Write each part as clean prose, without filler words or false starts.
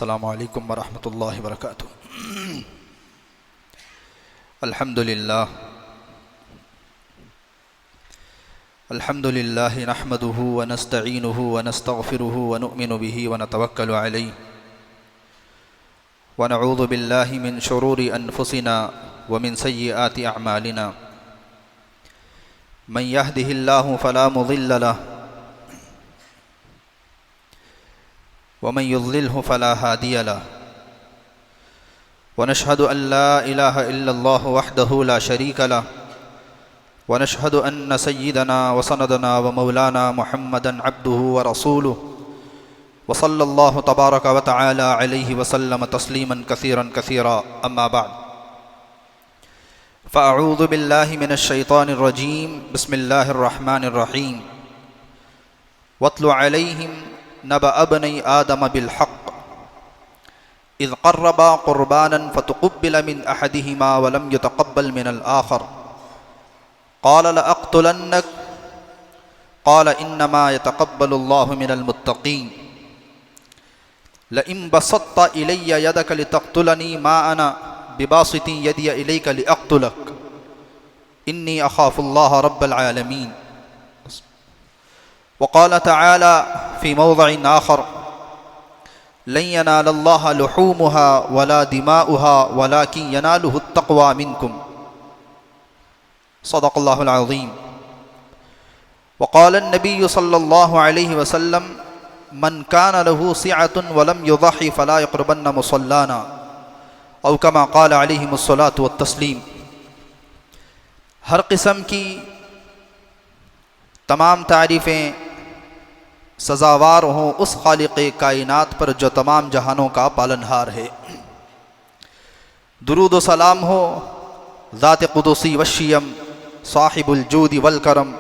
السلام علیکم ورحمۃ اللہ وبرکاتہ۔ الحمد للہ نحمده ونستعینه ونستغفره ونؤمن به ونتوکل علیہ ونعوذ باللہ من شرور انفسنا ومن سیئات اعمالنا من يهده اللہ فلا مضل له ومن يضلله فلا هادي له ونشهد أن لا إله إلا الله وحده لا شريك له ونشهد أن سيدنا وسندنا ومولانا محمدا عبده ورسوله وصلى الله تبارك وتعالى عليه وسلم تسليما كثيرا كثيرا أما بعد فأعوذ بالله من الشيطان الرجيم بسم الله الرحمن الرحيم واتل عليهم نبأ ابني آدم بالحق إذ قربا قربانا فتقبل من أحدهما ولم يتقبل من الآخر قال لأقتلنك قال إنما يتقبل الله من المتقين لئن بسطت إلي يدك لتقتلني ما أنا بباسط يدي إليك لأقتلك إني أخاف الله رب العالمين وقال تعالى في موضع آخر لن ينال الله لحومها ولا دماؤها ولكن يناله التقوى منكم صدق الله العظيم وقال النبي صلى الله عليه وسلم من كان له سعة ولم يضحي فلا يقربن مصلانا او كما قال عليهم الصلاة والتسليم۔ ہر قسم کی تمام تعریفیں سزاوار ہوں اس خالق کائنات پر جو تمام جہانوں کا پالنہار ہے۔ درود و سلام ہو ذات قدسی وشیم صاحب الجود والکرم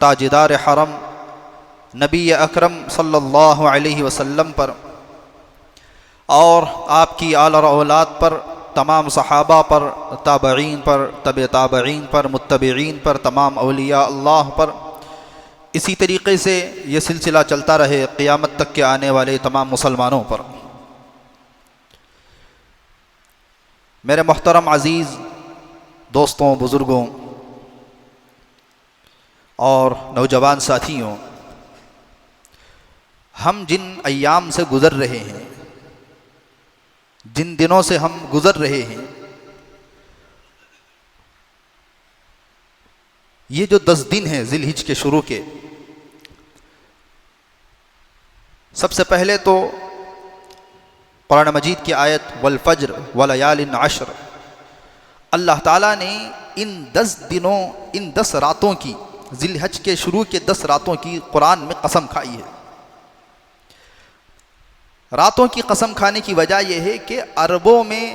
تاجدار حرم نبی اکرم صلی اللہ علیہ وسلم پر اور آپ کی آل اور اولاد پر، تمام صحابہ پر، تابعین پر، تبع تابعین پر، متبعین پر، تمام اولیاء اللہ پر، اسی طریقے سے یہ سلسلہ چلتا رہے قیامت تک کے آنے والے تمام مسلمانوں پر۔ میرے محترم عزیز دوستوں، بزرگوں اور نوجوان ساتھیوں، ہم جن ایام سے گزر رہے ہیں، جن دنوں سے ہم گزر رہے ہیں، یہ جو 10 دن ہیں ذی الحجہ کے شروع کے، سب سے پہلے تو قرآن مجید کی آیت والفجر ولیال عشر، اللہ تعالیٰ نے ان 10 دنوں، ان 10 راتوں کی، ذی الحجہ کے شروع کے 10 راتوں کی قرآن میں قسم کھائی ہے۔ راتوں کی قسم کھانے کی وجہ یہ ہے کہ عربوں میں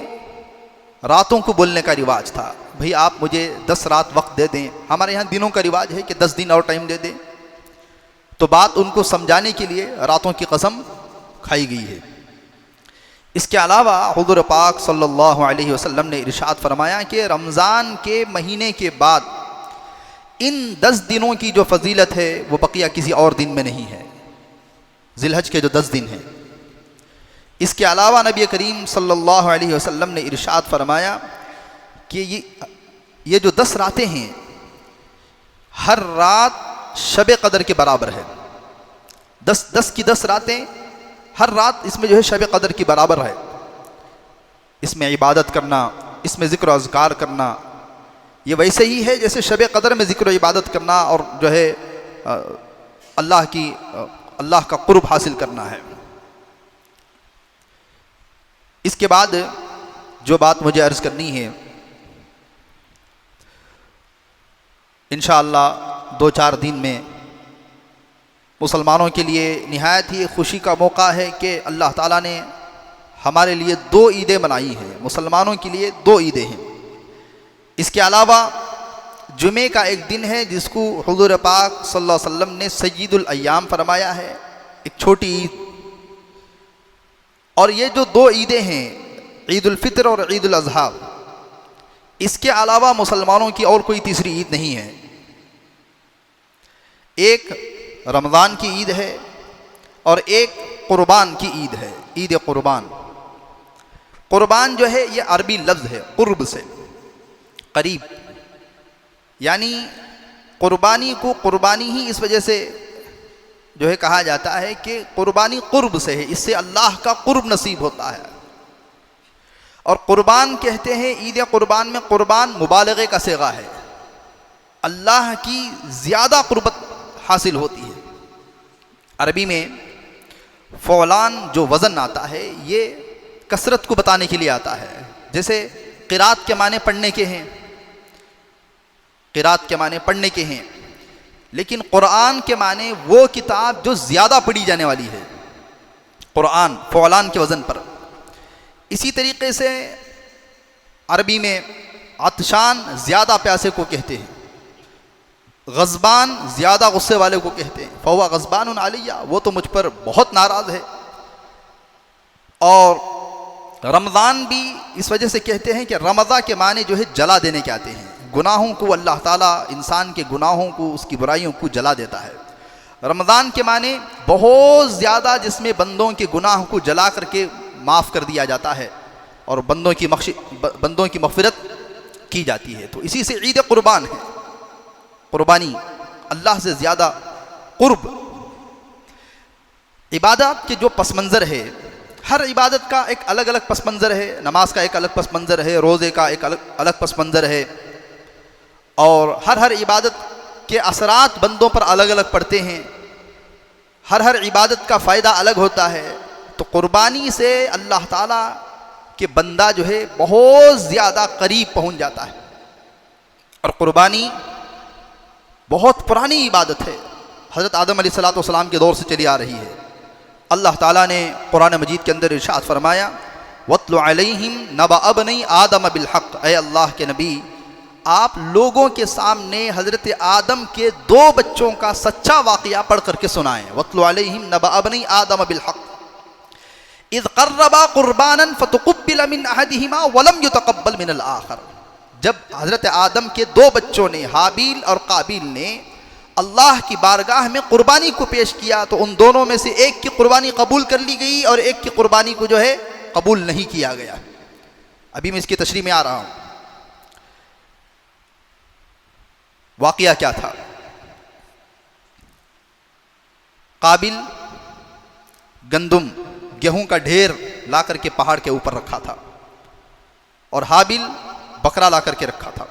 راتوں کو بولنے کا رواج تھا، بھئی آپ مجھے 10 رات وقت دے دیں، ہمارے یہاں دنوں کا رواج ہے کہ 10 دن اور ٹائم دے دیں، تو بات ان کو سمجھانے کے لیے راتوں کی قسم کھائی گئی ہے۔ اس کے علاوہ حضور پاک صلی اللہ علیہ وسلم نے ارشاد فرمایا کہ رمضان کے مہینے کے بعد ان 10 دنوں کی جو فضیلت ہے وہ بقیہ کسی اور دن میں نہیں ہے، ذی الحجہ کے جو 10 دن ہیں۔ اس کے علاوہ نبی کریم صلی اللہ علیہ وسلم نے ارشاد فرمایا کہ یہ جو 10 راتیں ہیں، ہر رات شب قدر کے برابر ہے۔ 10 کی 10 راتیں، ہر رات اس میں جو ہے شب قدر کی برابر ہے۔ اس میں عبادت کرنا، اس میں ذکر و اذکار کرنا، یہ ویسے ہی ہے جیسے شب قدر میں ذکر و عبادت کرنا اور جو ہے اللہ کا قرب حاصل کرنا ہے۔ اس کے بعد جو بات مجھے عرض کرنی ہے، انشاءاللہ 2-4 دن میں مسلمانوں کے لیے نہایت ہی خوشی کا موقع ہے کہ اللہ تعالیٰ نے ہمارے لیے 2 عیدیں منائی ہیں، مسلمانوں کے لیے 2 عیدیں ہیں۔ اس کے علاوہ جمعے کا ایک دن ہے جس کو حضور پاک صلی اللہ علیہ وسلم نے سید الایام فرمایا ہے، ایک چھوٹی عید۔ اور یہ جو 2 عیدیں ہیں، عید الفطر اور عید الاضحیٰ، اس کے علاوہ مسلمانوں کی اور کوئی تیسری عید نہیں ہے۔ ایک رمضان کی عید ہے اور ایک قربان کی عید ہے۔ عید قربان. قربان جو ہے یہ عربی لفظ ہے قرب سے، قریب، یعنی قربانی کو قربانی ہی اس وجہ سے جو ہے کہا جاتا ہے کہ قربانی قرب سے ہے، اس سے اللہ کا قرب نصیب ہوتا ہے. اور قربان کہتے ہیں عید قربان میں، قربان مبالغے کا صیغہ ہے، اللہ کی زیادہ قربت حاصل ہوتی ہے. عربی میں فعلان جو وزن آتا ہے یہ کثرت کو بتانے کے لیے آتا ہے. جیسے قرات کے معنی پڑھنے کے ہیں، قرات کے معنی پڑھنے کے ہیں، لیکن قرآن کے معنی وہ کتاب جو زیادہ پڑھی جانے والی ہے، قرآن فعلان کے وزن پر. اسی طریقے سے عربی میں عطشان زیادہ پیاسے کو کہتے ہیں، غضبان زیادہ غصے والے کو کہتے ہیں، فہو غضبان علیہ، وہ تو مجھ پر بہت ناراض ہے. اور رمضان بھی اس وجہ سے کہتے ہیں کہ رمضان کے معنی جو ہے جلا دینے کے آتے ہیں، گناہوں کو اللہ تعالیٰ انسان کے گناہوں کو، اس کی برائیوں کو جلا دیتا ہے. رمضان کے معنی بہت زیادہ جس میں بندوں کے گناہ کو جلا کر کے معاف کر دیا جاتا ہے اور بندوں کی مغفرت کی جاتی ہے. تو اسی سے عید قربان ہے، قربانی، اللہ سے زیادہ قرب. عبادات کے جو پس منظر ہے، ہر عبادت کا ایک الگ الگ پس منظر ہے. نماز کا ایک الگ پس منظر ہے، روزے کا ایک الگ پس منظر ہے، اور ہر عبادت کے اثرات بندوں پر الگ الگ پڑتے ہیں. ہر عبادت کا فائدہ الگ ہوتا ہے. تو قربانی سے اللہ تعالیٰ کے بندہ جو ہے بہت زیادہ قریب پہنچ جاتا ہے. اور قربانی بہت پرانی عبادت ہے، حضرت آدم علیہ السلام کے دور سے چلی آ رہی ہے. اللہ تعالیٰ نے قرآن مجید کے اندر ارشاد فرمایا وَاتْلُ عَلَيْهِمْ نَبَأَ ابْنَيْ آدَمَ بِالْحَقِّ، اے اللہ کے نبی آپ لوگوں کے سامنے حضرت آدم کے 2 بچوں کا سچا واقعہ پڑھ کر کے سنائیں. وَاتْلُ عَلَيْهِمْ نَبَأَ ابْنَيْ آدَمَ بِالْحَقِّ اذ قربا قربانا فتقبل من احدهما ولم يتقبل من الاخر. جب حضرت آدم کے 2 بچوں نے، حابیل اور قابیل نے، اللہ کی بارگاہ میں قربانی کو پیش کیا تو ان دونوں میں سے ایک کی قربانی قبول کر لی گئی اور ایک کی قربانی کو جو ہے قبول نہیں کیا گیا. ابھی میں اس کی تشریح میں آ رہا ہوں. واقعہ کیا تھا؟ قابیل گندم، گیہوں کا ڈھیر لا کر کے پہاڑ کے اوپر رکھا تھا، اور حابیل بکرا لا کر کے رکھا تھا.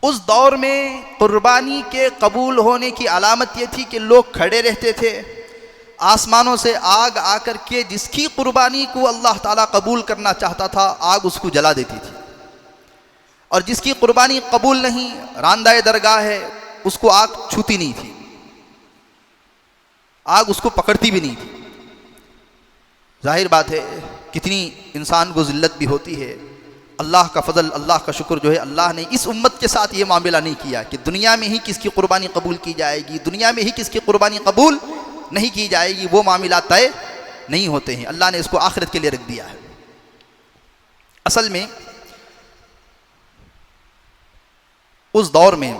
اس دور میں قربانی کے قبول ہونے کی علامت یہ تھی کہ لوگ کھڑے رہتے تھے، آسمانوں سے آگ آ کر کے جس کی قربانی کو اللہ تعالیٰ قبول کرنا چاہتا تھا آگ اس کو جلا دیتی تھی، اور جس کی قربانی قبول نہیں، راندہ درگاہ ہے، اس کو آگ چھوتی نہیں تھی، آگ اس کو پکڑتی بھی نہیں تھی. ظاہر بات ہے کتنی انسان کو ذلت بھی ہوتی ہے. اللہ کا فضل، اللہ کا شکر جو ہے اللہ نے اس امت کے ساتھ یہ معاملہ نہیں کیا کہ دنیا میں ہی کس کی قربانی قبول کی جائے گی، دنیا میں ہی کس کی قربانی قبول نہیں کی جائے گی. وہ معاملات طے نہیں ہوتے ہیں، اللہ نے اس کو آخرت کے لیے رکھ دیا ہے. اصل میں اس دور میں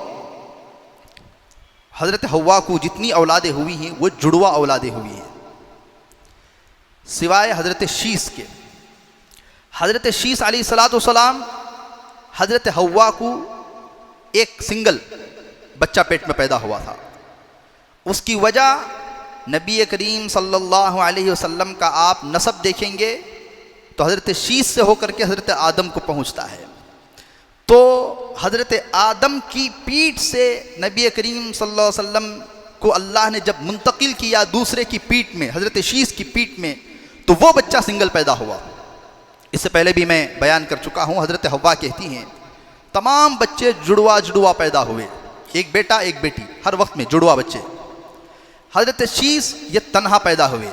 حضرت حوا کو جتنی اولادیں ہوئی ہیں وہ جڑوا اولادیں ہوئی ہیں، سوائے حضرت شیس کے. حضرت شیس علیہ السلام حضرت حوا کو ایک سنگل بچہ پیٹ میں پیدا ہوا تھا. اس کی وجہ نبی کریم صلی اللہ علیہ وسلم کا آپ نسب دیکھیں گے تو حضرت شیس سے ہو کر کے حضرت آدم کو پہنچتا ہے. تو حضرت آدم کی پیٹھ سے نبی کریم صلی اللہ علیہ وسلم کو اللہ نے جب منتقل کیا دوسرے کی پیٹھ میں، حضرت شیس کی پیٹھ میں، تو وہ بچہ سنگل پیدا ہوا. اس سے پہلے بھی میں بیان کر چکا ہوں، حضرت حوا کہتی ہیں تمام بچے جڑوا پیدا ہوئے، ایک بیٹا ایک بیٹی، ہر وقت میں جڑوا بچے. حضرت شیس یہ تنہا پیدا ہوئے،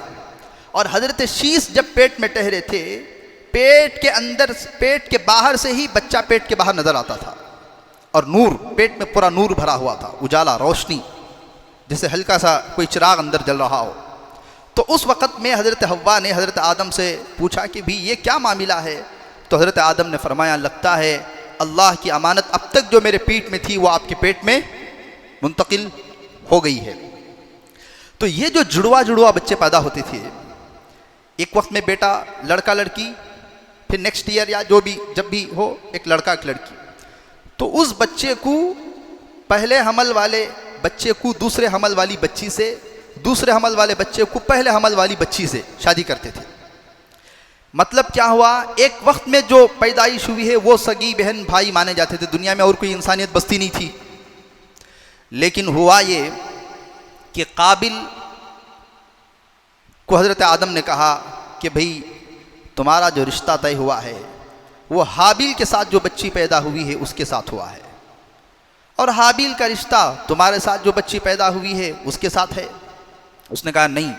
اور حضرت شیس جب پیٹ میں ٹھہرے تھے، پیٹ کے اندر، پیٹ کے باہر سے ہی بچہ پیٹ کے باہر نظر آتا تھا، اور نور، پیٹ میں پورا نور بھرا ہوا تھا، اجالا، روشنی، جیسے ہلکا سا کوئی چراغ اندر جل رہا ہو. تو اس وقت میں حضرت حوا نے حضرت آدم سے پوچھا کہ بھی یہ کیا معاملہ ہے؟ تو حضرت آدم نے فرمایا لگتا ہے اللہ کی امانت اب تک جو میرے پیٹ میں تھی وہ آپ کے پیٹ میں منتقل ہو گئی ہے. تو یہ جو جڑوا بچے پیدا ہوتے تھے ایک وقت میں بیٹا لڑکا لڑکی، پھر نیکسٹ ایئر یا جو بھی جب بھی ہو ایک لڑکا ایک لڑکی، تو اس بچے کو پہلے حمل والے بچے کو دوسرے حمل والی بچی سے، دوسرے حمل والے بچے کو پہلے حمل والی بچی سے شادی کرتے تھے۔ مطلب کیا ہوا، ایک وقت میں جو پیدائش ہوئی ہے وہ سگی بہن بھائی مانے جاتے تھے، دنیا میں اور کوئی انسانیت بستی نہیں تھی۔ لیکن ہوا یہ کہ قابل کو حضرت آدم نے کہا کہ بھئی تمہارا جو رشتہ طے ہوا ہے وہ حابیل کے ساتھ جو بچی پیدا ہوئی ہے اس کے ساتھ ہوا ہے، اور حابیل کا رشتہ تمہارے ساتھ جو بچی پیدا ہوئی ہے اس کے ساتھ ہے۔ اس نے کہا نہیں،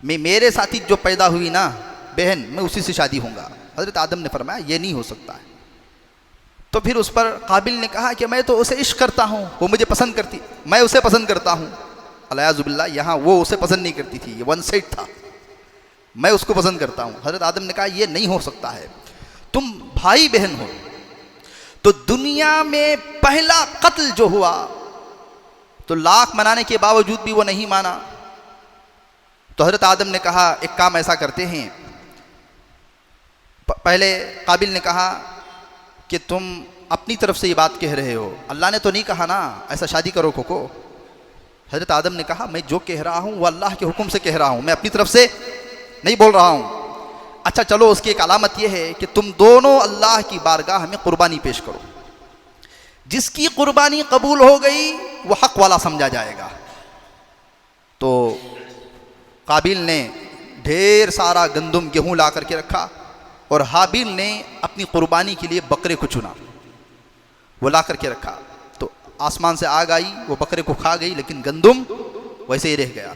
میں میرے ساتھی جو پیدا ہوئی نا بہن، میں اسی سے شادی ہوں گا۔ حضرت آدم نے فرمایا یہ نہیں ہو سکتا ہے۔ تو پھر اس پر قابل نے کہا کہ میں تو اسے عشق کرتا ہوں، وہ مجھے پسند کرتی، میں اسے پسند کرتا ہوں۔ الیاذ باللہ، یہاں وہ اسے پسند نہیں کرتی تھی، یہ ون سائڈ تھا، میں اس کو پسند کرتا ہوں۔ حضرت آدم نے کہا یہ نہیں ہو سکتا ہے، تم بھائی بہن ہو۔ تو دنیا میں پہلا قتل جو ہوا تو لاکھ منانے کے باوجود بھی وہ نہیں مانا۔ تو حضرت آدم نے کہا ایک کام ایسا کرتے ہیں، پہلے قابل نے کہا کہ تم اپنی طرف سے یہ بات کہہ رہے ہو، اللہ نے تو نہیں کہا نا ایسا شادی کرو کو۔ حضرت آدم نے کہا میں جو کہہ رہا ہوں وہ اللہ کے حکم سے کہہ رہا ہوں، میں اپنی طرف سے نہیں بول رہا ہوں۔ اچھا چلو، اس کی ایک علامت یہ ہے کہ تم دونوں اللہ کی بارگاہ میں قربانی پیش کرو، جس کی قربانی قبول ہو گئی وہ حق والا سمجھا جائے گا۔ تو قابل نے ڈھیر سارا گندم گیہوں لا کر کے رکھا، اور حابیل نے اپنی قربانی کے لیے بکرے کو چنا، وہ لا کر کے رکھا۔ تو آسمان سے آگ آئی، وہ بکرے کو کھا گئی، لیکن گندم ویسے ہی رہ گیا۔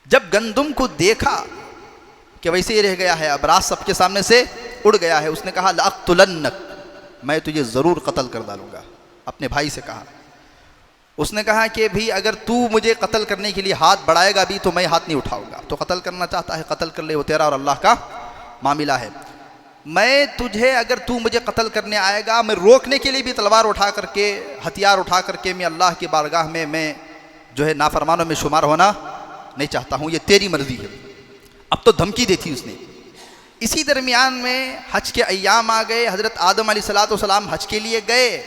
جب گندم کو دیکھا کہ ویسے ہی رہ گیا ہے، اب راز سب کے سامنے سے اڑ گیا ہے، اس نے کہا لأقتلنک، میں تجھے ضرور قتل کر ڈالوں گا۔ اپنے بھائی سے کہا، اس نے کہا کہ بھی اگر تو مجھے قتل کرنے کے لیے ہاتھ بڑھائے گا بھی تو میں ہاتھ نہیں اٹھاؤں گا۔ تو قتل کرنا چاہتا ہے قتل کر لے، وہ تیرا اور اللہ کا معاملہ ہے۔ میں تجھے، اگر تو مجھے قتل کرنے آئے گا، میں روکنے کے لیے بھی تلوار اٹھا کر کے، ہتھیار اٹھا کر کے، میں اللہ کی بارگاہ میں جو ہے نافرمانوں میں شمار ہونا نہیں چاہتا ہوں، یہ تیری مرضی ہے۔ اب تو دھمکی دیتی اس نے۔ اسی درمیان میں حج کے ایام آ گئے، حضرت آدم علیہ السلام حج کے لیے گئے،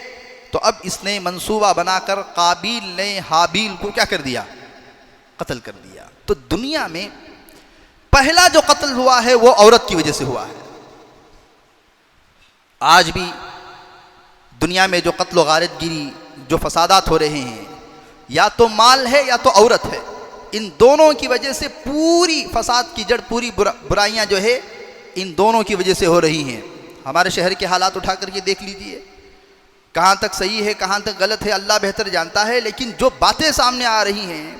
تو اب اس نے منصوبہ بنا کر قابیل نے حابیل کو کیا کر دیا؟ قتل کر دیا۔ تو دنیا میں پہلا جو قتل ہوا ہے وہ عورت کی وجہ سے ہوا ہے۔ آج بھی دنیا میں جو قتل و غارت گیری، جو فسادات ہو رہے ہیں، یا تو مال ہے یا تو عورت ہے، ان دونوں کی وجہ سے پوری فساد کی جڑ، پوری برائیاں جو ہے ان دونوں کی وجہ سے ہو رہی ہیں۔ ہمارے شہر کے حالات اٹھا کر کے دیکھ لیجئے، کہاں تک صحیح ہے کہاں تک غلط ہے اللہ بہتر جانتا ہے، لیکن جو باتیں سامنے آ رہی ہیں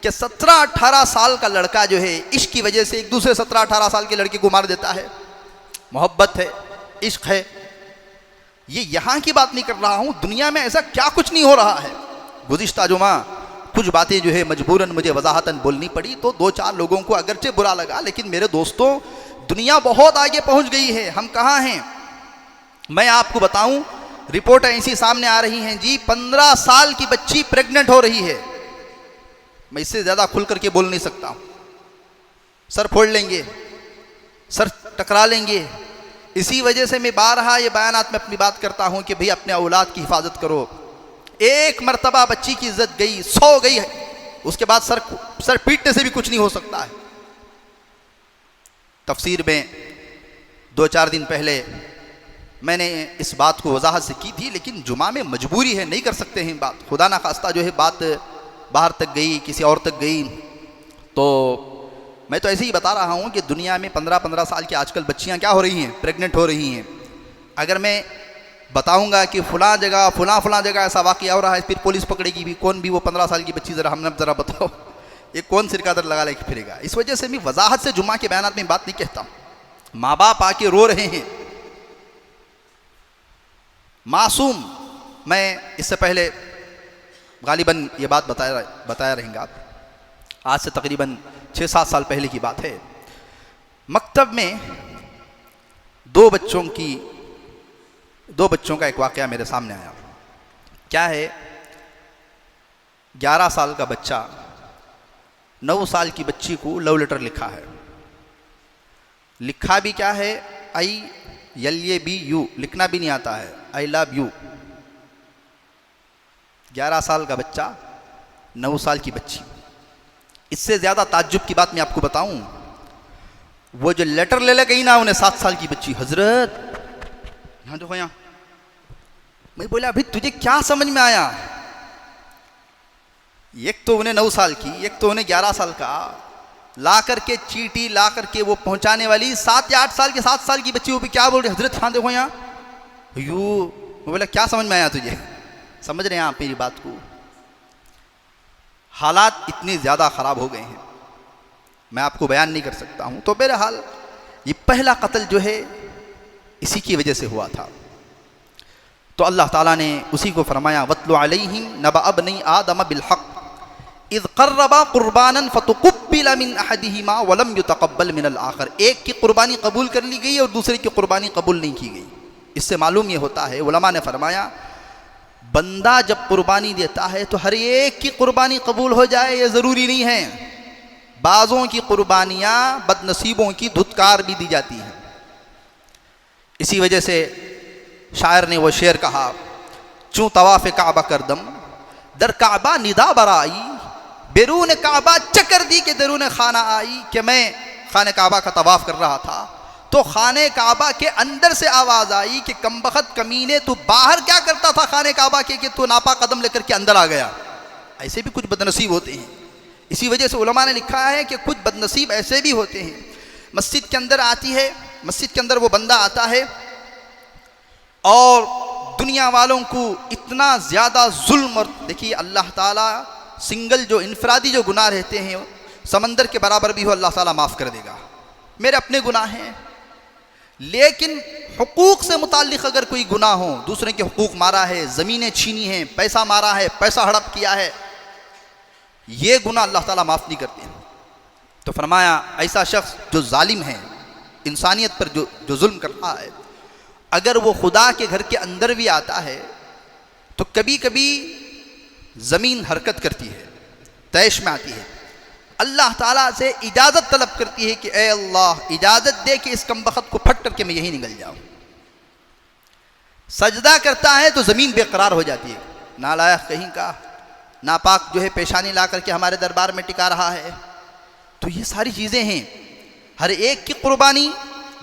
کہ 17-18 سال کا لڑکا جو ہے عشق کی وجہ سے ایک دوسرے 17-18 سال کے لڑکے کو مار دیتا ہے، محبت ہے، عشق ہے، یہ یہاں کی بات نہیں کر رہا ہوں، دنیا میں ایسا کیا کچھ نہیں ہو رہا ہے۔ گزشتہ جمعہ کچھ باتیں جو ہے مجبوراً مجھے وضاحتاً بولنی پڑی، تو 2-4 لوگوں کو اگرچہ برا لگا، لیکن میرے دوستوں دنیا بہت آگے پہنچ گئی ہے، ہم کہاں ہیں؟ میں آپ کو بتاؤں، رپورٹ ایسی سامنے آ رہی ہیں جی، 15 سال کی بچی پریگننٹ ہو رہی ہے۔ میں اس سے زیادہ کھل کر کے بول نہیں سکتا ہوں، سر پھوڑ لیں گے، سر ٹکرا لیں گے۔ اسی وجہ سے میں بارہا یہ بیانات میں اپنی بات کرتا ہوں کہ بھئی اپنے اولاد کی حفاظت کرو۔ ایک مرتبہ بچی کی عزت گئی، 100 گئی ہے، اس کے بعد سر پیٹنے سے بھی کچھ نہیں ہو سکتا ہے۔ تفسیر میں 2-4 دن پہلے میں نے اس بات کو وضاحت سے کی تھی، لیکن جمعہ میں مجبوری ہے، نہیں کر سکتے ہیں بات، خدا نخواستہ جو ہے بات باہر تک گئی، کسی اور تک گئی، تو میں تو ایسے ہی بتا رہا ہوں کہ دنیا میں 15 سال کی آج کل بچیاں کیا ہو رہی ہیں؟ پریگننٹ ہو رہی ہیں۔ اگر میں بتاؤں گا کہ فلاں جگہ فلاں جگہ ایسا واقعہ ہو رہا ہے، پھر پولیس پکڑے گی بھی، کون بھی وہ 15 سال کی بچی، ذرا ہم نے ذرا بتاؤ، یہ کون سرکہ در لگا لے کے پھرے گا؟ اس وجہ سے میں وضاحت سے جمعہ کے بیانات میں بات نہیں کہتا ہوں۔ ماں باپ آ کے رو رہے ہیں، معصوم، میں اس سے پہلے غالباً یہ بات بتایا رہیں گا، آج سے تقریباً 6-7 سال پہلے کی بات ہے، مکتب میں دو بچوں کا ایک واقعہ میرے سامنے آیا۔ کیا ہے، 11 سال کا بچہ 9 سال کی بچی کو لو لیٹر لکھا ہے، لکھا بھی کیا ہے ILABU، لکھنا بھی نہیں آتا ہے I love you۔ 11 سال کا بچہ، 9 سال کی بچی۔ اس سے زیادہ تعجب کی بات میں آپ کو بتاؤں، وہ جو لیٹر لے گئی نا انہیں 7 سال کی بچی، حضرت یہاں دیکھو یہاں، میں بولا ابھی تجھے کیا سمجھ میں آیا؟ ایک تو انہیں 9 سال کی، ایک تو انہیں 11 سال کا، لا کر کے چیٹی لا کر کے وہ پہنچانے والی 7 یا 8 سال کی 7 سال کی بچی، وہ بھی کیا بول رہی، حضرت یہاں دیکھو یہاں میں بولا کیا سمجھ میں آیا تجھے؟ سمجھ رہے ہیں آپ میری بات کو؟ حالات اتنے زیادہ خراب ہو گئے ہیں، میں آپ کو بیان نہیں کر سکتا ہوں۔ تو بہرحال یہ پہلا قتل جو ہے اسی کی وجہ سے ہوا تھا۔ تو اللہ تعالیٰ نے اسی کو فرمایا وَاتْلُ عَلَيْهِمْ نَبَأَ ابْنَيْ آدَمَ بِالْحَقِّ اِذْ قَرَّبَا قُرْبَانًا فَتُقُبِّلَ مِنْ أَحَدِهِمَا وَلَمْ يُتَقَبَّلْ مِنَ الْآخَرِ، ایک کی قربانی قبول کر لی گئی اور دوسرے کی قربانی قبول نہیں کی گئی۔ اس سے معلوم یہ ہوتا ہے، علماء نے فرمایا بندہ جب قربانی دیتا ہے تو ہر ایک کی قربانی قبول ہو جائے یہ ضروری نہیں ہے، بعضوں کی قربانیاں بد نصیبوں کی دھتکار بھی دی جاتی ہیں۔ اسی وجہ سے شاعر نے وہ شعر کہا، چوں طواف کعبہ کردم در کعبہ ندا برائی، بیرون کعبہ چکر دی کہ درون خانہ آئی، کہ میں خانہ کعبہ کا طواف کر رہا تھا تو خانہ کعبہ کے اندر سے آواز آئی کہ کمبخت کمینے تو باہر کیا کرتا تھا خانہ کعبہ کے کہ تو ناپاک قدم لے کر کے اندر آ گیا۔ ایسے بھی کچھ بدنصیب ہوتے ہیں۔ اسی وجہ سے علماء نے لکھا ہے کہ کچھ بدنصیب ایسے بھی ہوتے ہیں، مسجد کے اندر آتی ہے، مسجد کے اندر وہ بندہ آتا ہے اور دنیا والوں کو اتنا زیادہ ظلم، اور دیکھیے اللہ تعالیٰ سنگل جو انفرادی جو گناہ رہتے ہیں سمندر کے برابر بھی ہو اللہ تعالیٰ معاف کر دے گا، میرے اپنے گناہ ہیں، لیکن حقوق سے متعلق اگر کوئی گناہ ہو، دوسرے کے حقوق مارا ہے، زمینیں چھینی ہیں، پیسہ مارا ہے، پیسہ ہڑپ کیا ہے، یہ گناہ اللہ تعالیٰ معاف نہیں کرتے ہیں۔ تو فرمایا ایسا شخص جو ظالم ہے، انسانیت پر جو ظلم کر رہا ہے، اگر وہ خدا کے گھر کے اندر بھی آتا ہے تو کبھی کبھی زمین حرکت کرتی ہے، طیش میں آتی ہے، اللہ تعالیٰ سے اجازت طلب کرتی ہے کہ اے اللہ اجازت دے کہ اس کمبخت کو پھٹ کر کے میں یہی نکل جاؤں۔ سجدہ کرتا ہے تو زمین بے قرار ہو جاتی ہے، نالائق کہیں کا، ناپاک جو ہے پیشانی لا کر کے ہمارے دربار میں ٹکا رہا ہے۔ تو یہ ساری چیزیں ہیں، ہر ایک کی قربانی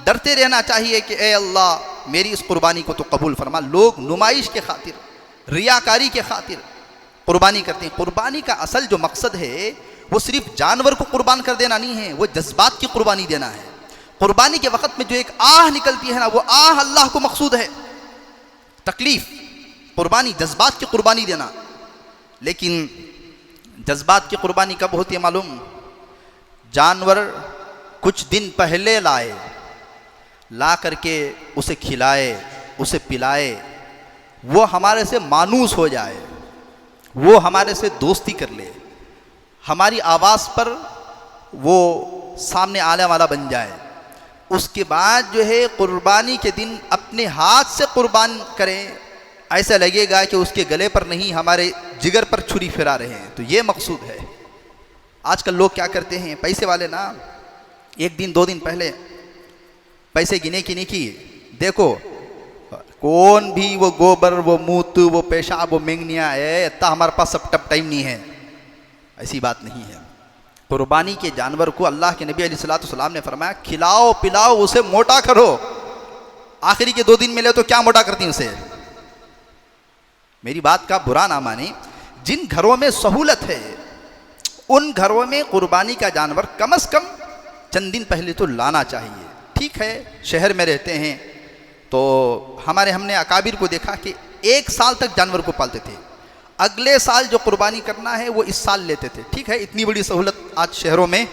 ڈرتے رہنا چاہیے کہ اے اللہ میری اس قربانی کو تو قبول فرما۔ لوگ نمائش کے خاطر، ریاکاری کے خاطر قربانی کرتے ہیں۔ قربانی کا اصل جو مقصد ہے وہ صرف جانور کو قربان کر دینا نہیں ہے، وہ جذبات کی قربانی دینا ہے۔ قربانی کے وقت میں جو ایک آہ نکلتی ہے نا، وہ آہ اللہ کو مقصود ہے۔ تکلیف، قربانی، جذبات کی قربانی دینا۔ لیکن جذبات کی قربانی کب ہوتی ہے معلوم؟ جانور کچھ دن پہلے لا کر کے اسے کھلائے، اسے پلائے، وہ ہمارے سے مانوس ہو جائے، وہ ہمارے سے دوستی کر لے، ہماری آواز پر وہ سامنے آنے والا بن جائے، اس کے بعد جو ہے قربانی کے دن اپنے ہاتھ سے قربان کریں، ایسا لگے گا کہ اس کے گلے پر نہیں ہمارے جگر پر چھری پھرا رہے ہیں۔ تو یہ مقصود ہے۔ آج کل لوگ کیا کرتے ہیں، پیسے والے نا، 1 دن 2 دن پہلے پیسے گنے کی نہیں کی، دیکھو کون بھی وہ گوبر، وہ موت، وہ پیشاب، وہ مینگنیاں ہے، اتنا ہمارے پاس سب ٹائم نہیں ہے، ایسی بات نہیں ہے۔ قربانی کے جانور کو اللہ کے نبی علیہ السلام نے فرمایا کھلاؤ پلاؤ، اسے موٹا کرو۔ آخری کے 2 دن ملے تو کیا موٹا کرتی ہیں اسے؟ میری بات کا برا نہ مانے، جن گھروں میں سہولت ہے ان گھروں میں قربانی کا جانور کم از کم چند دن پہلے تو لانا چاہیے۔ ٹھیک ہے شہر میں رہتے ہیں تو ہم نے اکابر کو دیکھا کہ 1 سال تک جانور کو پالتے تھے، اگلے سال جو قربانی کرنا ہے وہ اس سال لیتے تھے۔ ٹھیک ہے اتنی بڑی سہولت آج شہروں میں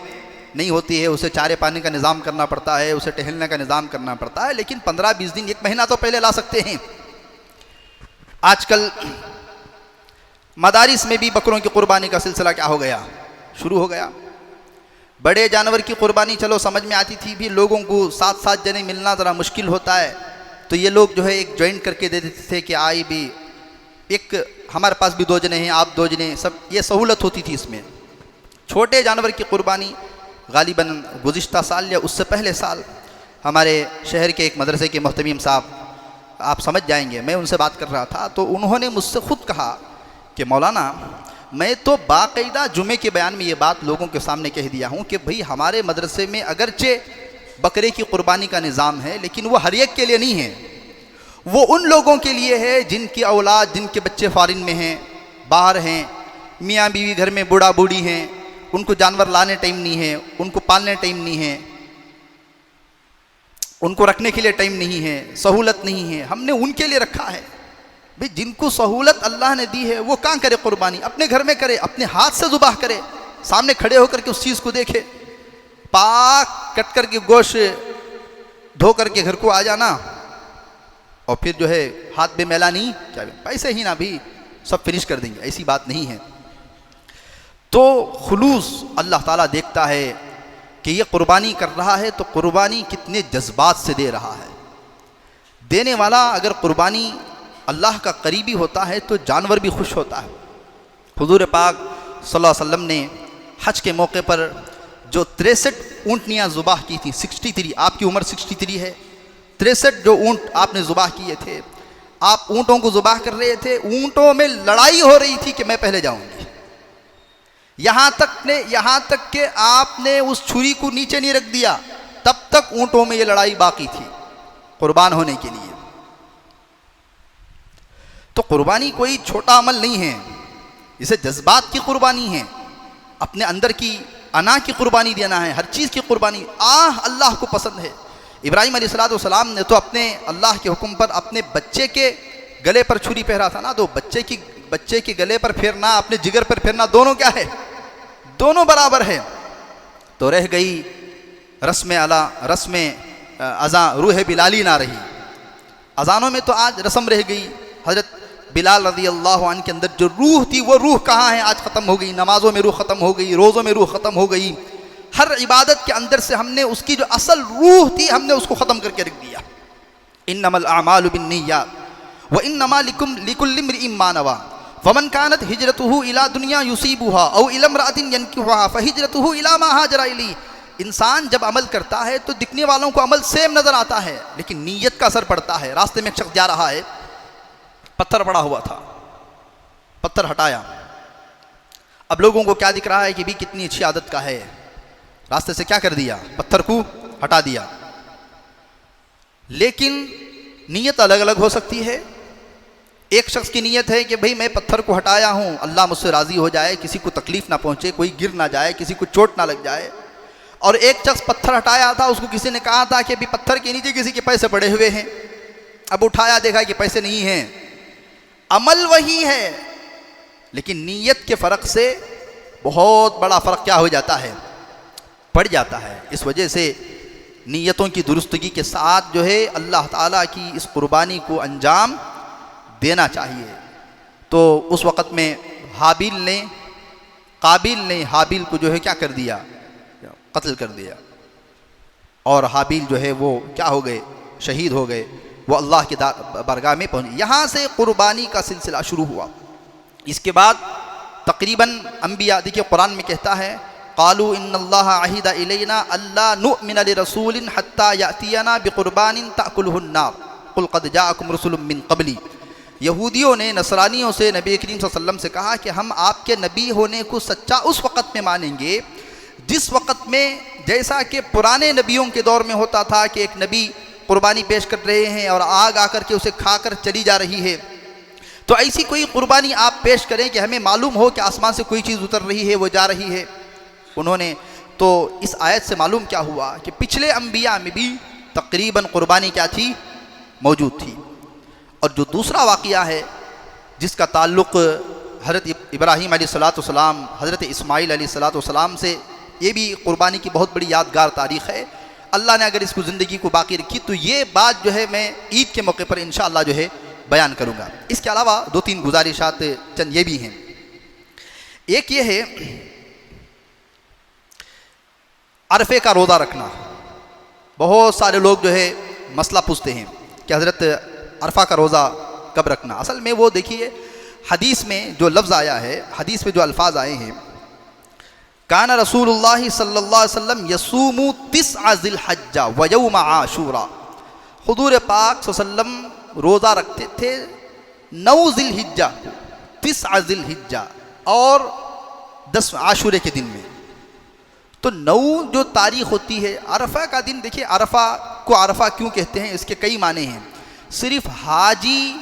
نہیں ہوتی ہے، اسے چارے پانی کا نظام کرنا پڑتا ہے، اسے ٹہلنے کا نظام کرنا پڑتا ہے، لیکن 15-20 دن 1 مہینہ تو پہلے لا سکتے ہیں۔ آج کل مدارس میں بھی بکروں کی قربانی کا سلسلہ کیا ہو گیا، شروع ہو گیا۔ بڑے جانور کی قربانی چلو سمجھ میں آتی تھی، بھی لوگوں کو 7 جنے ملنا ذرا مشکل ہوتا ہے، تو یہ لوگ جو ہے ایک جوائنٹ کر کے دے دیتے تھے کہ آئی بھی ایک ہمارے پاس بھی 2 جنے ہیں، آپ 2 جنے، سب یہ سہولت ہوتی تھی اس میں۔ چھوٹے جانور کی قربانی غالباً گزشتہ سال یا اس سے پہلے سال ہمارے شہر کے ایک مدرسے کے محتمیم صاحب، آپ سمجھ جائیں گے، میں ان سے بات کر رہا تھا تو انہوں نے مجھ سے خود کہا کہ مولانا میں تو باقاعدہ جمعے کے بیان میں یہ بات لوگوں کے سامنے کہہ دیا ہوں کہ بھئی ہمارے مدرسے میں اگرچہ بکرے کی قربانی کا نظام ہے لیکن وہ ہر ایک کے لیے نہیں ہے، وہ ان لوگوں کے لیے ہے جن کی اولاد، جن کے بچے فارن میں ہیں، باہر ہیں، میاں بیوی گھر میں بوڑھا بوڑھی ہیں، ان کو جانور لانے ٹائم نہیں ہے، ان کو پالنے ٹائم نہیں ہے، ان کو رکھنے کے لیے ٹائم نہیں ہے، سہولت نہیں ہے، ہم نے ان کے لیے رکھا ہے۔ بھئی جن کو سہولت اللہ نے دی ہے وہ کہاں کرے قربانی؟ اپنے گھر میں کرے، اپنے ہاتھ سے ذبح کرے، سامنے کھڑے ہو کر کے اس چیز کو دیکھے، پاک کٹ کر کے گوشت دھو کر کے گھر کو آ جانا اور پھر جو ہے ہاتھ بے میلا نہیں، کیا پیسے ہی نہ بھی سب فنش کر دیں گے، ایسی بات نہیں ہے۔ تو خلوص اللہ تعالیٰ دیکھتا ہے کہ یہ قربانی کر رہا ہے تو قربانی کتنے جذبات سے دے رہا ہے۔ دینے والا اگر قربانی اللہ کا قریبی ہوتا ہے تو جانور بھی خوش ہوتا ہے۔ حضور پاک صلی اللہ علیہ وسلم نے حج کے موقع پر جو 63 اونٹنیاں ذبح کی تھیں، 63، آپ کی عمر 63 ہے، 63 جو اونٹ آپ نے ذبح کیے تھے، آپ اونٹوں کو ذبح کر رہے تھے، اونٹوں میں لڑائی ہو رہی تھی کہ میں پہلے جاؤں گی، یہاں تک کہ آپ نے اس چھری کو نیچے نہیں رکھ دیا، تب تک اونٹوں میں یہ لڑائی باقی تھی قربان ہونے کے لیے۔ تو قربانی کوئی چھوٹا عمل نہیں ہے، اسے جذبات کی قربانی ہے، اپنے اندر کی انا کی قربانی دینا ہے، ہر چیز کی قربانی۔ اللہ کو پسند ہے۔ ابراہیم علیہ السلام نے تو اپنے اللہ کے حکم پر اپنے بچے کے گلے پر چھری پہرا تھا نا، تو بچے کے گلے پر پھیرنا، اپنے جگر پر پھیرنا، دونوں کیا ہے؟ دونوں برابر ہے۔ تو رہ گئی رسم اذاں روح بلالی نہ رہی، اذانوں میں تو آج رسم رہ گئی۔ حضرت بلال رضی اللہ عنہ کے اندر جو روح تھی وہ روح کہاں ہے؟ آج ختم ہو گئی۔ نمازوں میں روح ختم ہو گئی، روزوں میں روح ختم ہو گئی، ہر عبادت کے اندر سے ہم نے اس کی جو اصل روح تھی ہم نے اس کو ختم کر کے رکھ دیا۔ انما الاعمال بالنیات وانما لکل امرئ ما نوى فمن كانت هجرته الى دنیا یصیبها او الى امرأة ينكحها فهجرته الى ما هاجر الیہ۔ انسان جب عمل کرتا ہے تو دکھنے والوں کو عمل سیم نظر آتا ہے لیکن نیت کا اثر پڑتا ہے۔ راستے میں ایک شخص جا رہا ہے، پتھر پڑا ہوا تھا، پتھر ہٹایا، اب لوگوں کو کیا دکھ رہا ہے کہ بھی کتنی اچھی عادت کا ہے، راستے سے کیا کر دیا؟ پتھر کو ہٹا دیا۔ لیکن نیت الگ الگ ہو سکتی ہے۔ ایک شخص کی نیت ہے کہ بھئی میں پتھر کو ہٹایا ہوں، اللہ مجھ سے راضی ہو جائے، کسی کو تکلیف نہ پہنچے، کوئی گر نہ جائے، کسی کو چوٹ نہ لگ جائے۔ اور ایک شخص پتھر ہٹایا تھا، اس کو کسی نے کہا تھا کہ بھی پتھر کے نیچے کسی کے پیسے پڑے ہوئے ہیں، اب اٹھایا دیکھا کہ پیسے نہیں ہیں۔ عمل وہی ہے لیکن نیت کے فرق سے بہت بڑا فرق کیا ہو جاتا ہے؟ پڑ جاتا ہے۔ اس وجہ سے نیتوں کی درستگی کے ساتھ جو ہے اللہ تعالیٰ کی اس قربانی کو انجام دینا چاہیے۔ تو اس وقت میں قابیل نے حابیل کو جو ہے کیا کر دیا؟ قتل کر دیا، اور حابیل جو ہے وہ کیا ہو گئے؟ شہید ہو گئے، وہ اللہ کی بارگاہ میں پہنچے۔ یہاں سے قربانی کا سلسلہ شروع ہوا۔ اس کے بعد تقریباً انبیاء، دیکھیے قرآن میں کہتا ہے قالوا ان اللہ عہد الینا الا نؤمن لرسول حتی یأتینا بقربان تأکلہ النار قل قد جاءکم رسل من قبلی۔ یہودیوں نے نصرانیوں سے نبی کریم صلی اللہ علیہ وسلم سے کہا کہ ہم آپ کے نبی ہونے کو سچا اس وقت میں مانیں گے جس وقت میں جیسا کہ پرانے نبیوں کے دور میں ہوتا تھا کہ ایک نبی قربانی پیش کر رہے ہیں اور آگ آ کر کے اسے کھا کر چلی جا رہی ہے، تو ایسی کوئی قربانی آپ پیش کریں کہ ہمیں معلوم ہو کہ آسمان سے کوئی چیز اتر رہی ہے، وہ جا رہی ہے۔ انہوں نے تو اس آیت سے معلوم کیا ہوا کہ پچھلے انبیاء میں بھی تقریباً قربانی کیا تھی؟ موجود تھی۔ اور جو دوسرا واقعہ ہے جس کا تعلق حضرت ابراہیم علیہ السلام، حضرت اسماعیل علیہ السلام سے، یہ بھی قربانی کی بہت بڑی یادگار تاریخ ہے۔ اللہ نے اگر اس کو زندگی کو باقی رکھی تو یہ بات جو ہے میں عید کے موقع پر انشاءاللہ جو ہے بیان کروں گا۔ اس کے علاوہ 2-3 گزارشات چند یہ بھی ہیں۔ ایک یہ ہے عرفے کا روزہ رکھنا۔ بہت سارے لوگ جو ہے مسئلہ پوچھتے ہیں کہ حضرت عرفہ کا روزہ کب رکھنا؟ اصل میں وہ دیکھیے حدیث میں جو لفظ آیا ہے، حدیث میں جو الفاظ آئے ہیں، کان رسول اللہ صلی اللہ علیہ وسلم یصوم تسع ذی الحجہ ویوم عاشورہ، حضور پاک صلی اللہ علیہ وسلم روزہ رکھتے تھے 9 ذی الحجہ کو، 9 ذی الحجہ اور 10 عاشورے کے دن میں۔ تو 9 جو تاریخ ہوتی ہے عرفہ کا دن، دیکھیے عرفہ کو عرفہ کیوں کہتے ہیں، اس کے کئی معنی ہیں۔ صرف حاجی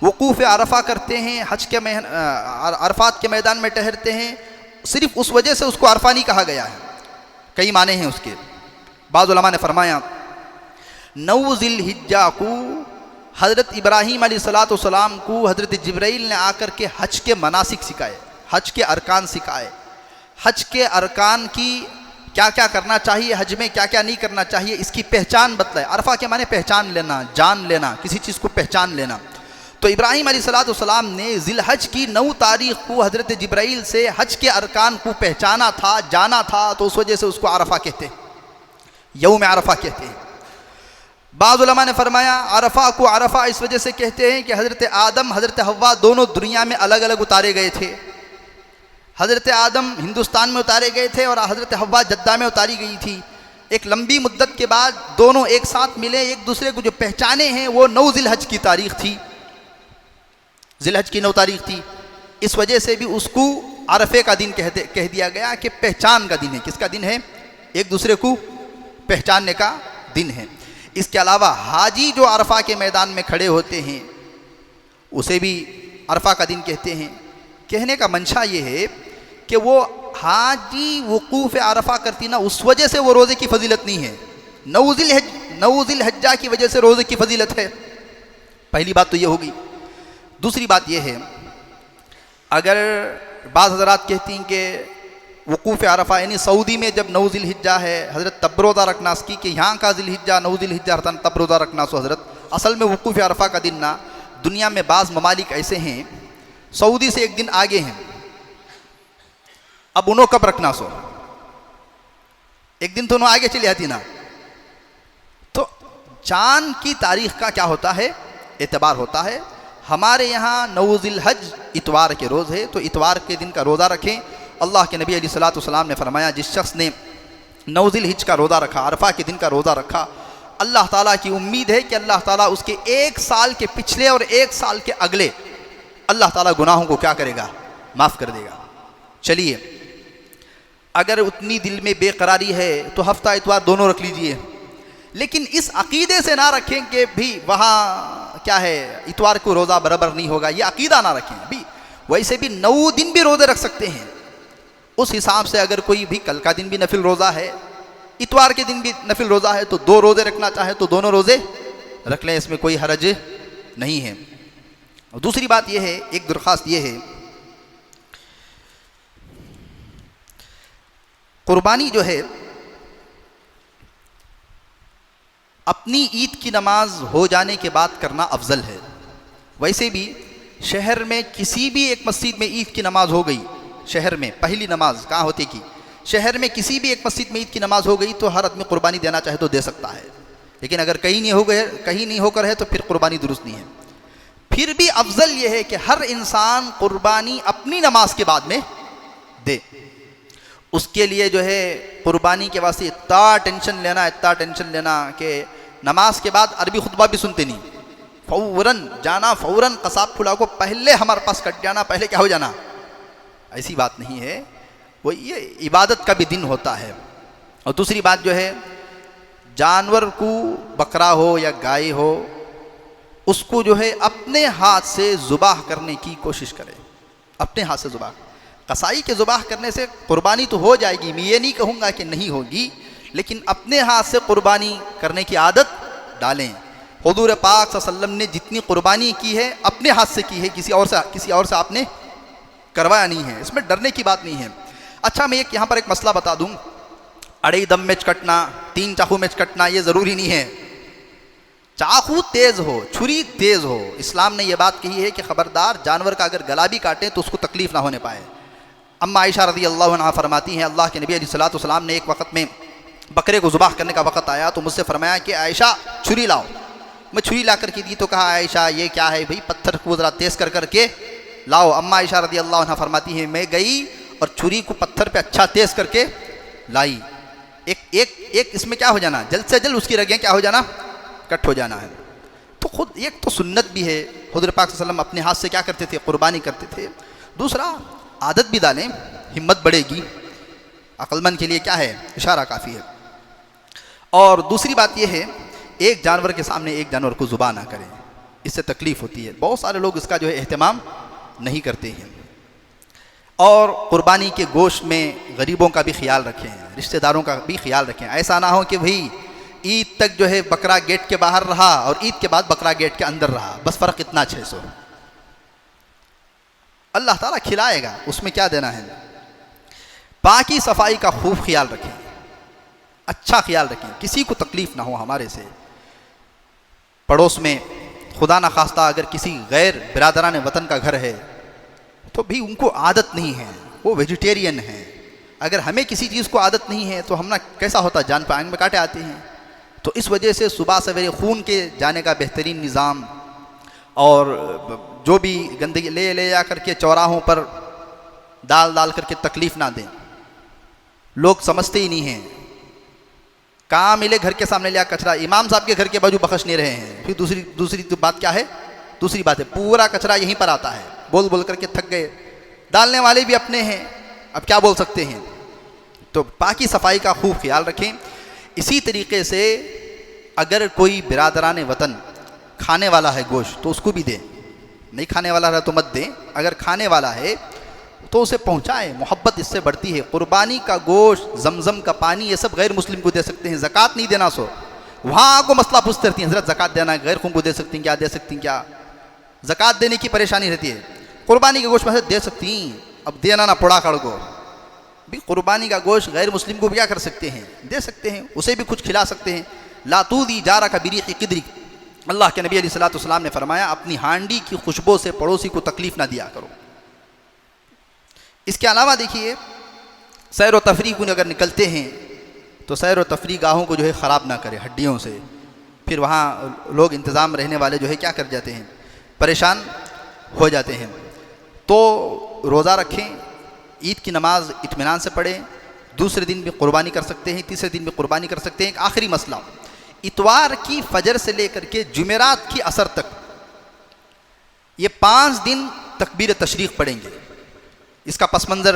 وقوف عرفہ کرتے ہیں، حج کے عرفات کے میدان میں ٹہرتے ہیں، صرف اس وجہ سے اس کو عرفہ نہیں کہا گیا ہے، کئی معنی ہیں اس کے۔ بعض علماء نے فرمایا 9 ذی الحجہ کو حضرت ابراہیم علیہ السلام کو حضرت جبرائیل نے آ کر کے حج کے مناسک سکھائے، حج کے ارکان سکھائے، حج کے ارکان کی کیا کیا کرنا چاہیے، حج میں کیا کیا نہیں کرنا چاہیے، اس کی پہچان بتلائے۔ عرفہ کے معنی پہچان لینا، جان لینا، کسی چیز کو پہچان لینا۔ تو ابراہیم علیہ السلام نے ذی الحج کی 9 تاریخ کو حضرت جبرائیل سے حج کے ارکان کو پہچانا تھا، جانا تھا، تو اس وجہ سے اس کو عرفہ کہتے ہیں، یوم عرفہ کہتے ہیں۔ بعض علماء نے فرمایا عرفہ کو عرفہ اس وجہ سے کہتے ہیں کہ حضرت آدم حضرت حوا دونوں دنیا میں الگ الگ اتارے گئے تھے۔ حضرت آدم ہندوستان میں اتارے گئے تھے اور حضرت حوا جدہ میں اتاری گئی تھی۔ ایک لمبی مدت کے بعد دونوں ایک ساتھ ملے، ایک دوسرے کو جو پہچانے ہیں وہ 9 ذی الحج کی تاریخ تھی، ذی الحج کی 9 تاریخ تھی۔ اس وجہ سے بھی اس کو عرفے کا دن کہہ دیا گیا کہ پہچان کا دن ہے۔ کس کا دن ہے؟ ایک دوسرے کو پہچاننے کا دن ہے۔ اس کے علاوہ حاجی جو عرفہ کے میدان میں کھڑے ہوتے ہیں اسے بھی عرفہ کا دن کہتے ہیں۔ کہنے کا منشا یہ ہے کہ وہ حاجی وقوف عرفہ کرتی نا، اس وجہ سے وہ روزے کی فضیلت نہیں ہے، 9 ذی الحجہ کی وجہ سے روزے کی فضیلت ہے۔ پہلی بات تو یہ ہوگی۔ دوسری بات یہ ہے، اگر بعض حضرات کہتی ہیں کہ وقوف عرفہ یعنی سعودی میں جب 9 ذی الحجہ ہے، حضرت تب روزہ رکھنا اس کی کہ یہاں کا ذی الحجہ 9 ذی الحجہ تب روزہ رکھنا سو حضرت اصل میں وقوف عرفہ کا دن نہ، دنیا میں بعض ممالک ایسے ہیں سعودی سے ایک دن آگے ہیں، اب انہوں کب رکھنا سو، ایک دن تو انہوں آگے چلی آتی نا۔ تو چاند کی تاریخ کا کیا ہوتا ہے؟ اعتبار ہوتا ہے۔ ہمارے یہاں 9 ذی الحج اتوار کے روز ہے، تو اتوار کے دن کا روزہ رکھیں۔ اللہ کے نبی علیہ السلام نے فرمایا جس شخص نے 9 ذی الحج کا روزہ رکھا، عرفہ کے دن کا روزہ رکھا، اللہ تعالیٰ کی امید ہے کہ اللہ تعالیٰ اس کے 1 سال کے پچھلے اور 1 سال کے اگلے اللہ تعالیٰ گناہوں کو کیا کرے گا؟ معاف کر دے گا۔ چلیے اگر اتنی دل میں بے قراری ہے تو ہفتہ اتوار دونوں رکھ لیجئے، لیکن اس عقیدے سے نہ رکھیں کہ بھی وہاں کیا ہے اتوار کو روزہ برابر نہیں ہوگا، یہ عقیدہ نہ رکھیں۔ بھی ویسے بھی 9 دن بھی روزے رکھ سکتے ہیں، اس حساب سے اگر کوئی بھی کل کا دن بھی نفل روزہ ہے، اتوار کے دن بھی نفل روزہ ہے، تو 2 روزے رکھنا چاہے تو دونوں روزے رکھ لیں، اس میں کوئی حرج نہیں ہے۔ اور دوسری بات یہ ہے، ایک درخواست یہ ہے، قربانی جو ہے اپنی عید کی نماز ہو جانے کے بعد کرنا افضل ہے۔ ویسے بھی شہر میں کسی بھی ایک مسجد میں عید کی نماز ہو گئی، شہر میں پہلی نماز کہاں ہوتی کی، شہر میں کسی بھی ایک مسجد میں عید کی نماز ہو گئی تو ہر آدمی قربانی دینا چاہے تو دے سکتا ہے، لیکن اگر کہیں نہیں ہو کر ہے تو پھر قربانی درست نہیں ہے۔ پھر بھی افضل یہ ہے کہ ہر انسان قربانی اپنی نماز کے بعد میں دے۔ اس کے لیے جو ہے قربانی کے واسطے اتنا ٹینشن لینا کہ نماز کے بعد عربی خطبہ بھی سنتے نہیں، فوراً جانا، فوراً قصاب کھلا کو پہلے ہمارے پاس کٹ جانا، پہلے کیا ہو جانا، ایسی بات نہیں ہے۔ وہ یہ عبادت کا بھی دن ہوتا ہے۔ اور دوسری بات جو ہے، جانور کو بکرا ہو یا گائے ہو، اس کو جو ہے اپنے ہاتھ سے ذبح کرنے کی کوشش کرے، اپنے ہاتھ سے ذبح۔ قصائی کے ذبح کرنے سے قربانی تو ہو جائے گی، میں یہ نہیں کہوں گا کہ نہیں ہوگی، لیکن اپنے ہاتھ سے قربانی کرنے کی عادت ڈالیں۔ حضور پاک صلی اللہ علیہ وسلم نے جتنی قربانی کی ہے اپنے ہاتھ سے کی ہے، کسی اور سے آپ نے کروایا نہیں ہے، اس میں ڈرنے کی بات نہیں ہے۔ اچھا میں یہاں پر ایک مسئلہ بتا دوں، اڑائی دم میں کٹنا، 3 چاقو میں کٹنا یہ ضروری نہیں ہے۔ چاقو تیز ہو، چھری تیز ہو، اسلام نے یہ بات کہی ہے کہ خبردار جانور کا اگر گلا بھی کاٹیں تو اس کو تکلیف نہ ہونے پائے۔ اما عائشہ رضی اللہ عنہا فرماتی ہیں اللہ کے نبی علیہ السلام نے ایک وقت میں بکرے کو ذبح کرنے کا وقت آیا تو مجھ سے فرمایا کہ عائشہ چھری لاؤ۔ میں چھری لا کر کے دی تو کہا عائشہ یہ کیا ہے بھئی، پتھر کو ذرا تیز کر کے لاؤ۔ اما عائشہ رضی اللہ عنہا فرماتی ہیں میں گئی اور چھری کو پتھر پہ اچھا تیز کر کے لائی۔ ایک اس میں کیا ہو جانا، جلد سے جلد اس کی رگیں کیا ہو جانا، کٹ ہو جانا ہے۔ تو خود ایک تو سنت بھی ہے، حضور پاک صلی اللہ علیہ وسلم اپنے ہاتھ سے کیا کرتے تھے، قربانی کرتے تھے۔ دوسرا عادت بھی ڈالیں، ہمت بڑھے گی، عقل مند کے لیے کیا ہے، اشارہ کافی ہے۔ اور دوسری بات یہ ہے، ایک جانور کے سامنے ایک جانور کو ذبح نہ کریں، اس سے تکلیف ہوتی ہے، بہت سارے لوگ اس کا جو ہے اہتمام نہیں کرتے ہیں۔ اور قربانی کے گوشت میں غریبوں کا بھی خیال رکھیں، رشتہ داروں کا بھی خیال رکھیں، ایسا نہ ہو کہ بھئی عید تک جو ہے بکرا گیٹ کے باہر رہا اور عید کے بعد بکرا گیٹ کے اندر رہا، بس فرق اتنا 600۔ اللہ تعالیٰ کھلائے گا، اس میں کیا دینا ہے۔ پاکی صفائی کا خوب خیال رکھیں، اچھا خیال رکھیں، کسی کو تکلیف نہ ہو ہمارے سے۔ پڑوس میں خدا نخواستہ اگر کسی غیر برادران وطن کا گھر ہے تو بھی ان کو عادت نہیں ہے، وہ ویجیٹیرین ہیں، اگر ہمیں کسی چیز کو عادت نہیں ہے تو ہم نہ کیسا ہوتا، جان پہ آنکھ میں کاٹے آتے ہیں۔ تو اس وجہ سے صبح سویرے خون کے جانے کا بہترین نظام، اور جو بھی گندگی لے جا کر کے چوراہوں پر ڈال کر کے تکلیف نہ دیں۔ لوگ سمجھتے ہی نہیں ہیں، کہاں ملے گھر کے سامنے لیا کچرا، امام صاحب کے گھر کے بازو بخش نہیں رہے ہیں۔ پھر دوسری بات کیا ہے، دوسری بات ہے پورا کچرا یہیں پر آتا ہے، بول کر کے تھک گئے، ڈالنے والے بھی اپنے ہیں، اب کیا بول سکتے ہیں۔ تو پاکی صفائی کا خوب خیال رکھیں۔ اسی طریقے سے اگر کوئی برادران وطن کھانے والا ہے گوشت تو اس کو بھی دیں، نہیں کھانے والا ہے تو مت دیں، اگر کھانے والا ہے تو اسے پہنچائیں، محبت اس سے بڑھتی ہے۔ قربانی کا گوشت، زمزم کا پانی، یہ سب غیر مسلم کو دے سکتے ہیں، زکوٰۃ نہیں دینا۔ سو وہاں کو مسئلہ پوچھتے رہتی ہیں، حضرت زکوٰۃ دینا ہے، غیر خون کو دے سکتی ہیں کیا، دے سکتی ہیں کیا، زکوٰۃ دینے کی پریشانی رہتی ہے۔ قربانی کا گوشت میں سے دے سکتی ہیں، اب دینا نہ پڑا کھڑ کو بھی، قربانی کا گوشت غیر مسلم کو بھی کیا کر سکتے ہیں، دے سکتے ہیں، اسے بھی کچھ کھلا سکتے ہیں۔ لا تودی جارک بریح قدرک، اللہ کے نبی علیہ الصلوۃ والسلام نے فرمایا اپنی ہانڈی کی خوشبو سے پڑوسی کو تکلیف نہ دیا کرو۔ اس کے علاوہ دیکھیے، سیر و تفریح کو اگر نکلتے ہیں تو سیر و تفریح گاہوں کو جو ہے خراب نہ کرے ہڈیوں سے، پھر وہاں لوگ انتظام رہنے والے جو ہے کیا کر جاتے ہیں، پریشان ہو جاتے ہیں۔ تو روزہ رکھیں، عید کی نماز اطمینان سے پڑھیں، دوسرے دن بھی قربانی کر سکتے ہیں، تیسرے دن بھی قربانی کر سکتے ہیں۔ ایک آخری مسئلہ، اتوار کی فجر سے لے کر کے جمعرات کی عصر تک یہ 5 دن تکبیر تشریق پڑھیں گے۔ اس کا پس منظر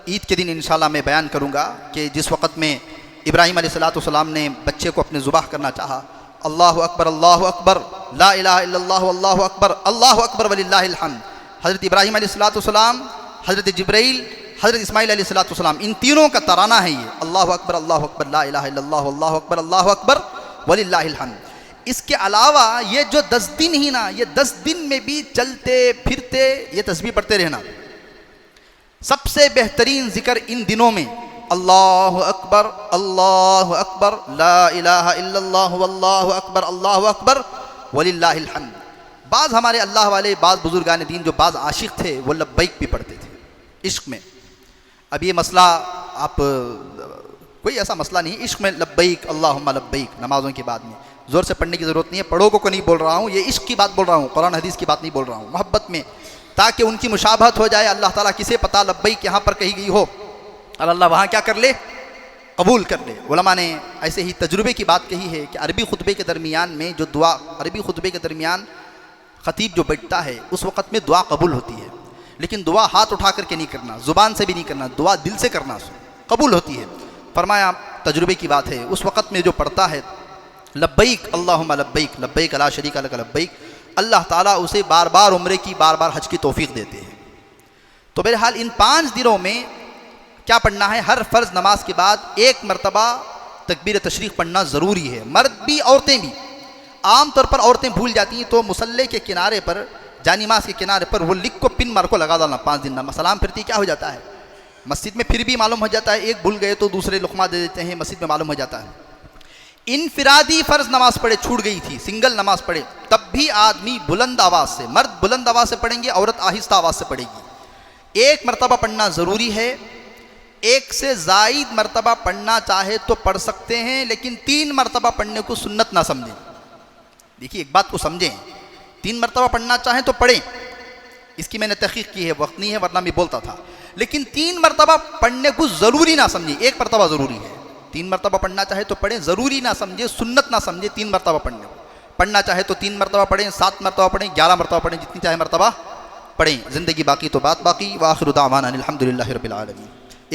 عید کے دن انشاءاللہ میں بیان کروں گا کہ جس وقت میں ابراہیم علیہ السلام نے بچے کو اپنے ذبح کرنا چاہا، اللہ اکبر لا الہ الا اللہ اللہ اکبر وللہ الحمد، حضرت ابراہیم علیہ السلام، حضرت جبرائیل، حضرت اسماعیل علیہ السلام، ان تینوں کا ترانہ ہے یہ، اللہ اکبر لا الہ الا اللہ اکبر وللہ الحمد۔ اس کے علاوہ یہ جو 10 دن ہی نا، یہ 10 دن میں بھی چلتے پھرتے یہ تسبیح پڑھتے رہنا۔ سب سے بہترین ذکر ان دنوں میں اللہ اکبر لا الہ الا اللہ اکبر وللہ الحمد۔ بعض ہمارے اللہ والے، بعض بزرگان دین جو بعض عاشق تھے وہ لبیک بھی پڑھتے تھے عشق میں۔ اب یہ مسئلہ آپ کوئی ایسا مسئلہ نہیں، عشق میں لبیک اللہم لبیک نمازوں کے بعد میں زور سے پڑھنے کی ضرورت نہیں ہے، پڑھو کو نہیں بول رہا ہوں، یہ عشق کی بات بول رہا ہوں، قرآن حدیث کی بات نہیں بول رہا ہوں، محبت میں، تاکہ ان کی مشابہت ہو جائے۔ اللہ تعالیٰ کسے پتہ لبیک یہاں پر کہی گئی ہو اور اللہ وہاں کیا کر لے، قبول کر لے۔ علماء نے ایسے ہی تجربے کی بات کہی ہے کہ عربی خطبے کے درمیان میں جو دعا، عربی خطبے کے درمیان خطیب جو بیٹھتا ہے اس وقت میں دعا قبول ہوتی ہے، لیکن دعا ہاتھ اٹھا کر کے نہیں کرنا، زبان سے بھی نہیں کرنا، دعا دل سے کرنا، قبول ہوتی ہے۔ فرمایا تجربے کی بات ہے، اس وقت میں جو پڑھتا ہے لبیک اللہم لبیک لبیک لا شریک لک لبیک، اللہ تعالیٰ اسے بار بار عمرے کی، بار بار حج کی توفیق دیتے ہیں۔ تو بہرحال ان 5 دنوں میں کیا پڑھنا ہے، ہر فرض نماز کے بعد 1 مرتبہ تکبیر تشریق پڑھنا ضروری ہے، مرد بھی عورتیں بھی۔ عام طور پر عورتیں بھول جاتی ہیں تو مصلی کے کنارے پر، جانماز کے کنارے پر وہ لکھ کو پن مار کو لگا ڈالنا، 5 دن سلام پھرتی کیا ہو جاتا ہے مسجد میں، پھر بھی معلوم ہو جاتا ہے، ایک بھول گئے تو دوسرے لقمہ دے دیتے ہیں، مسجد میں معلوم ہو جاتا ہے۔ انفرادی فرض نماز پڑھے، چھوٹ گئی تھی، سنگل نماز پڑھے، تب بھی آدمی بلند آواز سے، مرد بلند آواز سے پڑھیں گے، عورت آہستہ آواز سے پڑھے گی۔ 1 مرتبہ پڑھنا ضروری ہے، 1 سے زائد مرتبہ پڑھنا چاہے تو پڑھ سکتے ہیں، لیکن 3 مرتبہ پڑھنے کو سنت نہ سمجھیں۔ دیکھیے ایک بات کو سمجھیں، 3 مرتبہ پڑھنا چاہیں تو پڑھیں، اس کی میں نے تحقیق کی ہے، وقت نہیں ہے ورنہ میں بولتا تھا، لیکن 3 مرتبہ پڑھنے کو ضروری نہ سمجھیں، 1 مرتبہ ضروری ہے، 3 مرتبہ پڑھنا چاہے تو پڑھیں، ضروری نہ سمجھے، سنت نہ سمجھے 3 مرتبہ پڑھنے کو. پڑھنا چاہے تو 3 مرتبہ پڑھیں، 7 مرتبہ پڑھیں، 11 مرتبہ پڑھیں، جتنی چاہے مرتبہ پڑھیں. زندگی باقی تو بات باقی. وآخر دعوانا الحمدللہ رب العالمین.